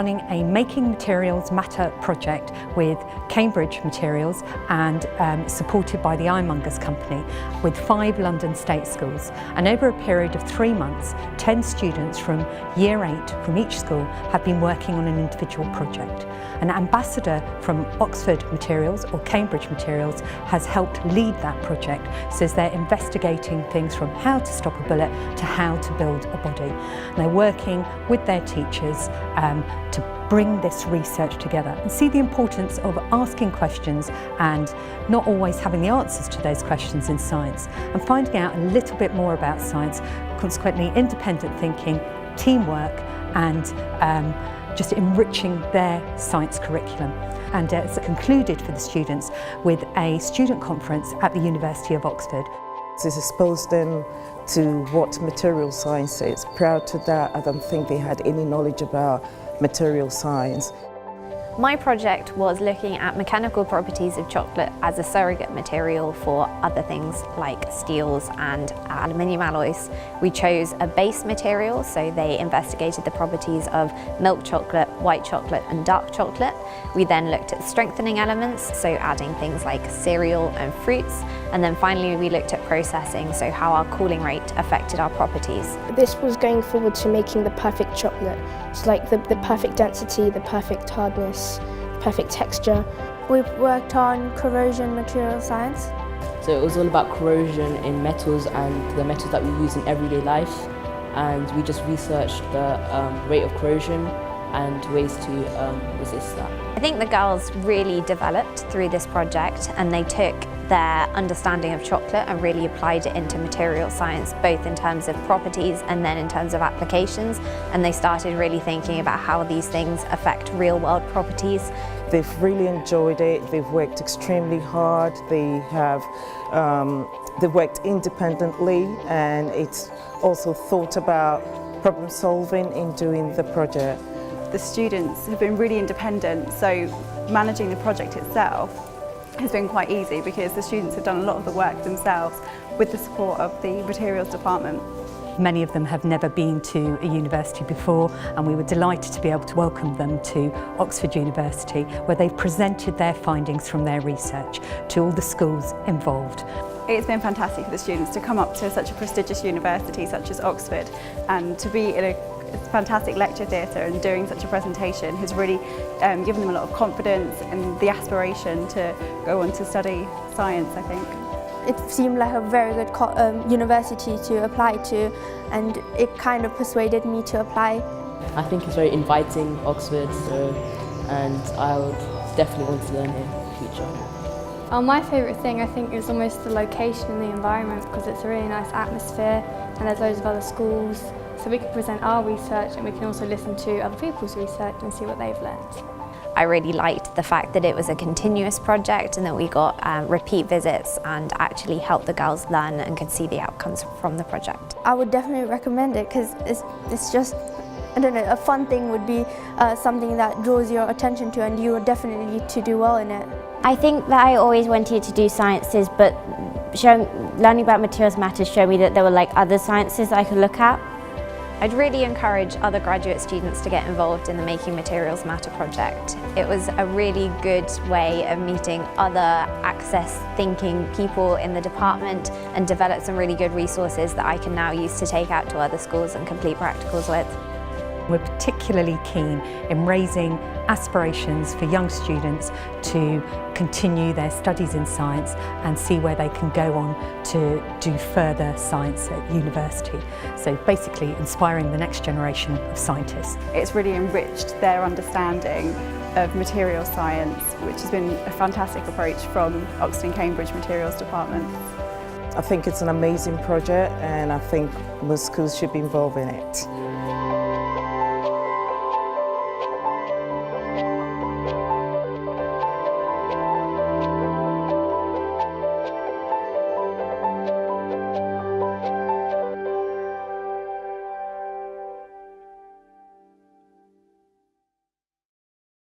running a Making Materials Matter project with Cambridge Materials and supported by the Ironmongers Company with 5 London state schools. And over a period of 3 months, 10 students from Year 8 from each school have been working on an individual project. An ambassador from Oxford Materials or Cambridge Materials has helped lead that project, so they're investigating things from how to stop a bullet to how to build a body. And they're working with their teachers to bring this research together and see the importance of asking questions and not always having the answers to those questions in science, and finding out a little bit more about science, consequently independent thinking, teamwork and just enriching their science curriculum. And it's concluded for the students with a student conference at the University of Oxford. This exposed them to what material science is. Prior to that, I don't think they had any knowledge about material science. My project was looking at mechanical properties of chocolate as a surrogate material for other things like steels and aluminium alloys. We chose a base material, so they investigated the properties of milk chocolate, white chocolate and dark chocolate. We then looked at strengthening elements, so adding things like cereal and fruits. And then finally we looked at processing, so how our cooling rate affected our properties. This was going forward to making the perfect chocolate. It's like the perfect density, the perfect hardness, perfect texture. We've worked on corrosion material science. So it was all about corrosion in metals and the metals that we use in everyday life, and we just researched the rate of corrosion and ways to resist that. I think the girls really developed through this project, and they took their understanding of chocolate and really applied it into material science, both in terms of properties and then in terms of applications, and they started really thinking about how these things affect real-world properties. They've really enjoyed it, they've worked extremely hard, they've worked independently, and it's also thought about problem solving in doing the project. The students have been really independent, so managing the project itself has been quite easy because the students have done a lot of the work themselves with the support of the materials department. Many of them have never been to a university before, and we were delighted to be able to welcome them to Oxford University, where they've presented their findings from their research to all the schools involved. It's been fantastic for the students to come up to such a prestigious university such as Oxford, and to be in a fantastic lecture theatre and doing such a presentation has really given them a lot of confidence and the aspiration to go on to study science, I think. It seemed like a very good university to apply to, and it kind of persuaded me to apply. I think it's very inviting, Oxford, and I would definitely want to learn here in the future. My favourite thing I think is almost the location and the environment, because it's a really nice atmosphere and there's loads of other schools, so we can present our research and we can also listen to other people's research and see what they've learned. I really liked the fact that it was a continuous project and that we got repeat visits and actually helped the girls learn and could see the outcomes from the project. I would definitely recommend it because it's just, I don't know, a fun thing would be something that draws your attention to, and you would definitely need to do well in it. I think that I always wanted to do sciences, but learning about materials matters showed me that there were like other sciences that I could look at. I'd really encourage other graduate students to get involved in the Making Materials Matter project. It was a really good way of meeting other access thinking people in the department and develop some really good resources that I can now use to take out to other schools and complete practicals with. We're particularly keen in raising aspirations for young students to continue their studies in science and see where they can go on to do further science at university. So basically inspiring the next generation of scientists. It's really enriched their understanding of material science, which has been a fantastic approach from Oxford and Cambridge Materials Department. I think it's an amazing project, and I think most schools should be involved in it.